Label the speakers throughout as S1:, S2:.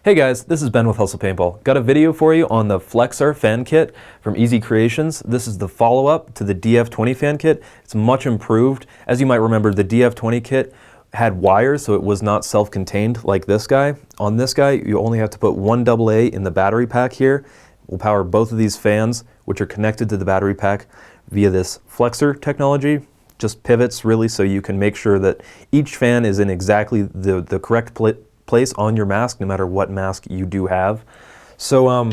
S1: Hey guys, this is Ben with FlexR Paintball. Got a video for you on the FlexR fan kit from Easy Creations. This is the follow-up to the DF20 fan kit. It's much improved. As you might remember, the DF20 kit had wires, so it was not self-contained like this guy. On this guy, you only have to put one AA in the battery pack here. We'll power both of these fans, which are connected to the battery pack via this FlexR technology. Just pivots, really, so you can make sure that each fan is in exactly the correct place on your mask, no matter what mask you do have. So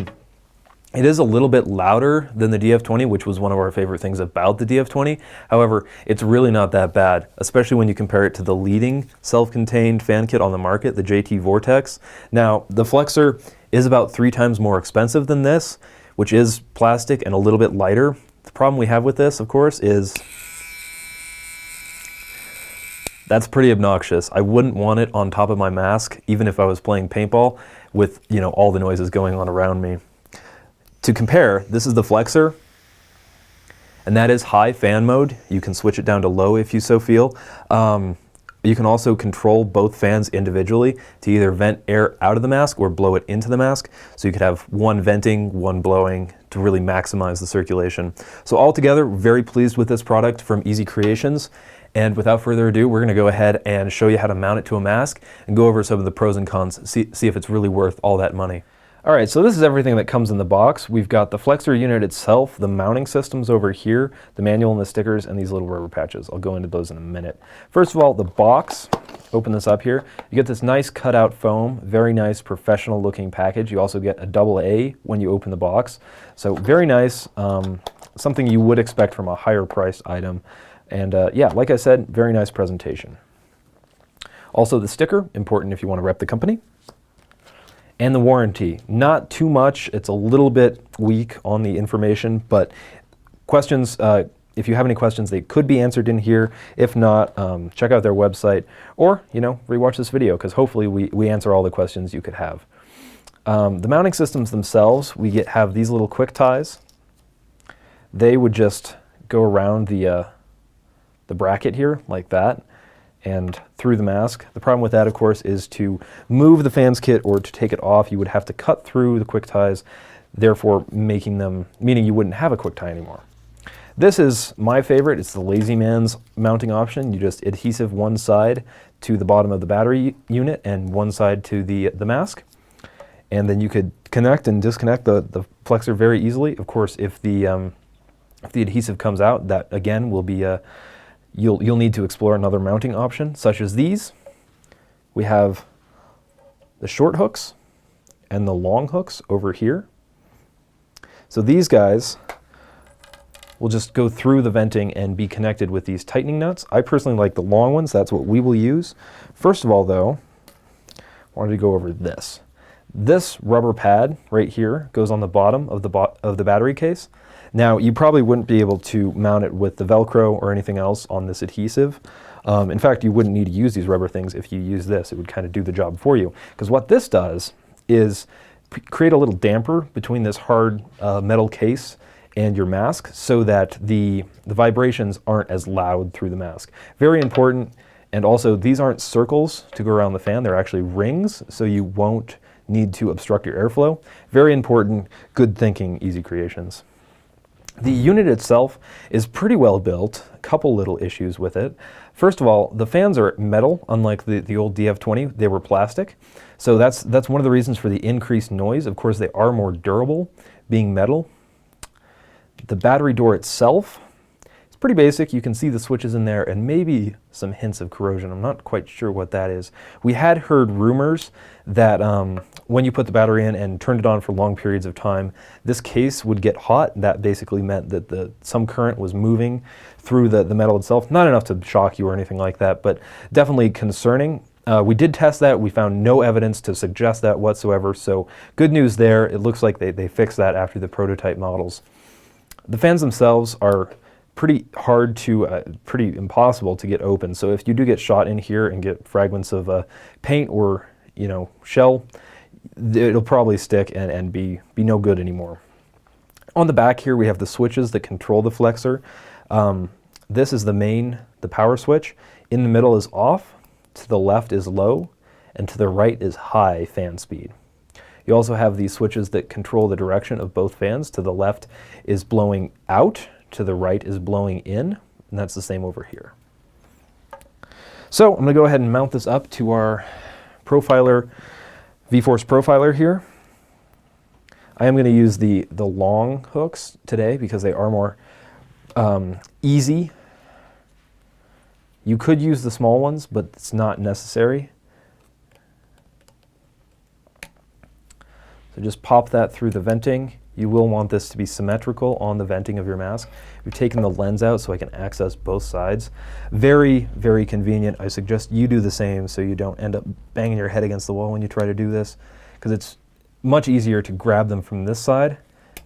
S1: it is a little bit louder than the DF20, which was one of our favorite things about the DF20. However, it's really not that bad, especially when you compare it to the leading self-contained fan kit on the market, the JT Vortex. Now, the FlexR is about 3 times more expensive than this, which is plastic and a little bit lighter. The problem we have with this, of course, is that's pretty obnoxious. I wouldn't want it on top of my mask, even if I was playing paintball with, all the noises going on around me. To compare, this is the FlexR, and that is high fan mode. You can switch it down to low if you so feel. You can also control both fans individually to either vent air out of the mask or blow it into the mask. So you could have one venting, one blowing to really maximize the circulation. So altogether, very pleased with this product from Easy Creations. And without further ado, we're going to go ahead and show you how to mount it to a mask and go over some of the pros and cons, see if it's really worth all that money. All right, so this is everything that comes in the box. We've got the FlexR unit itself, the mounting systems over here, the manual and the stickers, and these little rubber patches. I'll go into those in a minute. First of all, the box. Open this up here. You get this nice cutout foam, very nice professional looking package. You also get a AA when you open the box. So very nice, something you would expect from a higher priced item. And yeah, like I said, very nice presentation. Also the sticker, important if you want to rep the company. And the warranty, not too much. It's a little bit weak on the information, but questions, if you have any questions, they could be answered in here. If not, check out their website or, rewatch this video because hopefully we answer all the questions you could have. The mounting systems themselves, we have these little quick ties. They would just go around the bracket here like that and through the mask. The problem with that, of course, is to move the fans kit or to take it off, you would have to cut through the quick ties, therefore meaning you wouldn't have a quick tie anymore. This is my favorite. It's the Lazy Man's mounting option. You just adhesive one side to the bottom of the battery unit and one side to the mask. And then you could connect and disconnect the FlexR very easily. Of course, if the adhesive comes out, that again will be you'll need to explore another mounting option, such as these. We have the short hooks and the long hooks over here. So these guys will just go through the venting and be connected with these tightening nuts. I personally like the long ones. That's what we will use. First of all, though, I wanted to go over this. This rubber pad right here goes on the bottom of the battery case. Now, you probably wouldn't be able to mount it with the Velcro or anything else on this adhesive. In fact, you wouldn't need to use these rubber things if you use this. It would kind of do the job for you. Because what this does is create a little damper between this hard metal case and your mask so that the vibrations aren't as loud through the mask. Very important. And also, these aren't circles to go around the fan. They're actually rings, so you won't need to obstruct your airflow. Very important. Good thinking, Easy Creations. The unit itself is pretty well built. A couple little issues with it. First of all, the fans are metal, unlike the old DF20. They were plastic. So that's one of the reasons for the increased noise. Of course, they are more durable, being metal. The battery door itself is pretty basic. You can see the switches in there and maybe some hints of corrosion. I'm not quite sure what that is. We had heard rumors that when you put the battery in and turned it on for long periods of time, this case would get hot. That basically meant that some current was moving through the metal itself. Not enough to shock you or anything like that, but definitely concerning. We did test that. We found no evidence to suggest that whatsoever, so good news there. It looks like they fixed that after the prototype models. The fans themselves are pretty hard to, pretty impossible to get open, so if you do get shot in here and get fragments of paint or shell, it'll probably stick and be no good anymore. On the back here we have the switches that control the FlexR. This is the power switch. In the middle is off, to the left is low, and to the right is high fan speed. You also have these switches that control the direction of both fans. To the left is blowing out, to the right is blowing in, and that's the same over here. So I'm going to go ahead and mount this up to our profiler, V-Force profiler here. I am going to use the long hooks today because they are more easy. You could use the small ones, but it's not necessary. So just pop that through the venting. You will want this to be symmetrical on the venting of your mask. We've taken the lens out so I can access both sides. Very, very convenient. I suggest you do the same so you don't end up banging your head against the wall when you try to do this, because it's much easier to grab them from this side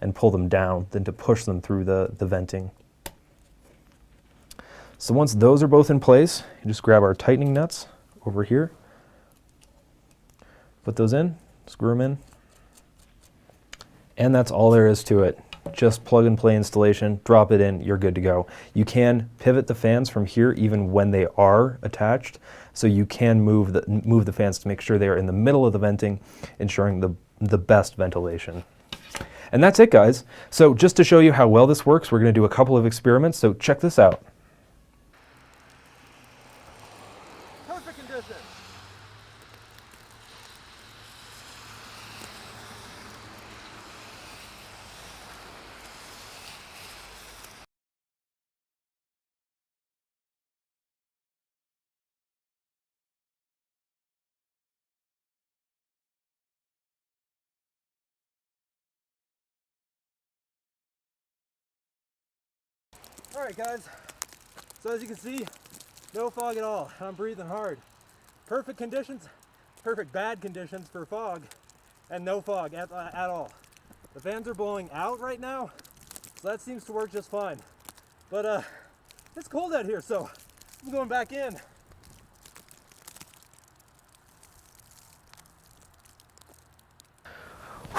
S1: and pull them down than to push them through the venting. So once those are both in place, you just grab our tightening nuts over here, put those in, screw them in, and that's all there is to it. Just plug and play installation, drop it in, you're good to go. You can pivot the fans from here even when they are attached, so you can move the fans to make sure they are in the middle of the venting, ensuring the best ventilation. And that's it, guys. So just to show you how well this works, we're going to do a couple of experiments, so check this out.
S2: Perfect condition. All right, guys. So as you can see, no fog at all. I'm breathing hard. Perfect conditions, perfect bad conditions for fog, and no fog at all. The fans are blowing out right now, so that seems to work just fine. But it's cold out here, so I'm going back in.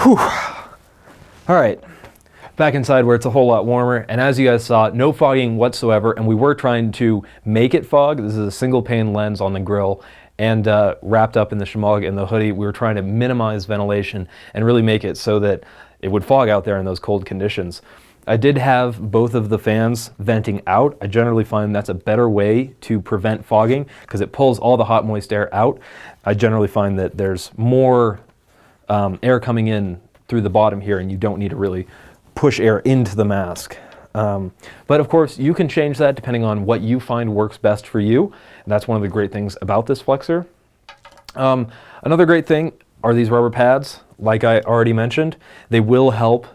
S1: Whew. All right. Back inside where it's a whole lot warmer, and as you guys saw, no fogging whatsoever, and we were trying to make it fog. This is a single pane lens on the grill, and wrapped up in the shemagh and the hoodie. We were trying to minimize ventilation and really make it so that it would fog out there in those cold conditions. I did have both of the fans venting out. I generally find that's a better way to prevent fogging because it pulls all the hot moist air out. I generally find that there's more air coming in through the bottom here, and you don't need to really push air into the mask. But of course, you can change that depending on what you find works best for you. And that's one of the great things about this FlexR. Another great thing are these rubber pads. Like I already mentioned, they will help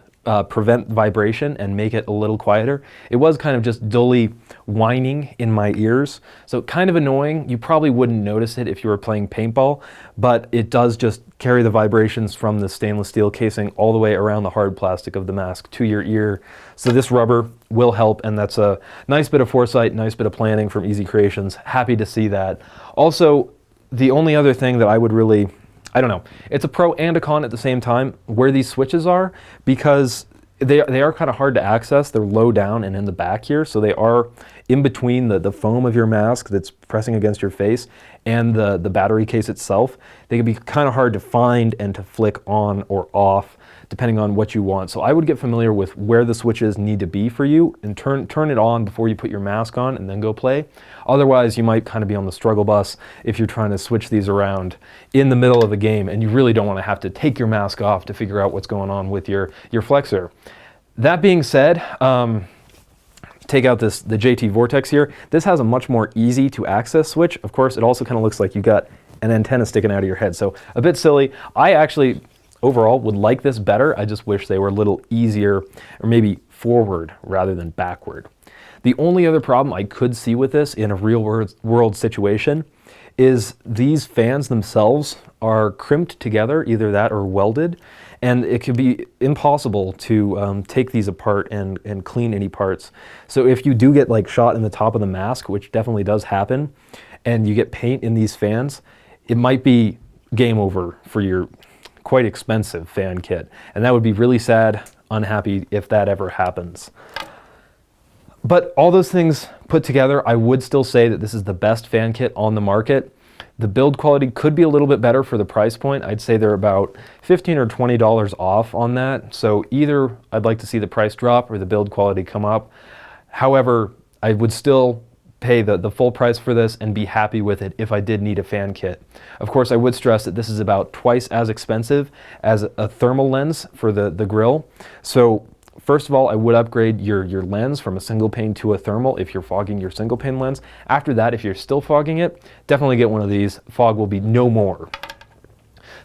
S1: prevent vibration and make it a little quieter. It was kind of just dully whining in my ears, so kind of annoying. You probably wouldn't notice it if you were playing paintball, but it does just carry the vibrations from the stainless steel casing all the way around the hard plastic of the mask to your ear. So this rubber will help, and that's a nice bit of foresight, nice bit of planning from Easy Creations. Happy to see that. Also, the only other thing that I would really, I don't know, it's a pro and a con at the same time where these switches are, because they are kind of hard to access. They're low down and in the back here, so they are in between the foam of your mask that's pressing against your face and the battery case itself. They can be kind of hard to find and to flick on or off depending on what you want. So I would get familiar with where the switches need to be for you and turn it on before you put your mask on and then go play. Otherwise, you might kind of be on the struggle bus if you're trying to switch these around in the middle of a game, and you really don't want to have to take your mask off to figure out what's going on with your FlexR. That being said, take out the JT Vortex here. This has a much more easy to access switch. Of course, it also kind of looks like you got an antenna sticking out of your head, so a bit silly. I actually overall would like this better. I just wish they were a little easier, or maybe forward rather than backward. The only other problem I could see with this in a real world situation is these fans themselves are crimped together, either that or welded, and it could be impossible to take these apart and clean any parts. So if you do get like shot in the top of the mask, which definitely does happen, and you get paint in these fans, it might be game over for your quite expensive fan kit. And that would be really sad, unhappy if that ever happens. But all those things put together, I would still say that this is the best fan kit on the market. The build quality could be a little bit better for the price point. I'd say they're about $15 or $20 off on that. So either I'd like to see the price drop or the build quality come up. However, I would still pay the full price for this and be happy with it if I did need a fan kit. Of course, I would stress that this is about twice as expensive as a thermal lens for the grill. So first of all, I would upgrade your lens from a single pane to a thermal if you're fogging your single pane lens. After that, if you're still fogging it, definitely get one of these. Fog will be no more.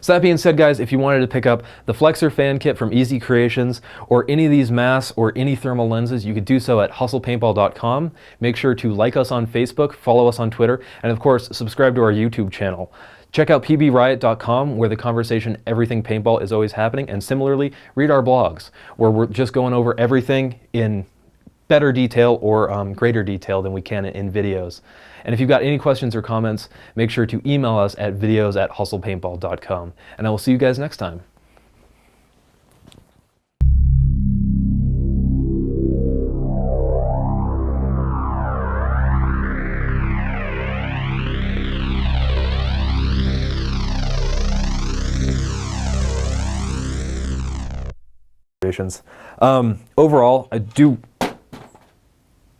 S1: So that being said, guys, if you wanted to pick up the FlexR fan kit from Easy Creations or any of these masks or any thermal lenses, you could do so at hustlepaintball.com. Make sure to like us on Facebook, follow us on Twitter, and of course, subscribe to our YouTube channel. Check out pbriot.com, where the conversation Everything Paintball is always happening, and similarly, read our blogs, where we're just going over everything in better detail or greater detail than we can in videos. And if you've got any questions or comments, make sure to email us at videos@hustlepaintball.com. And I will see you guys next time. Overall, I do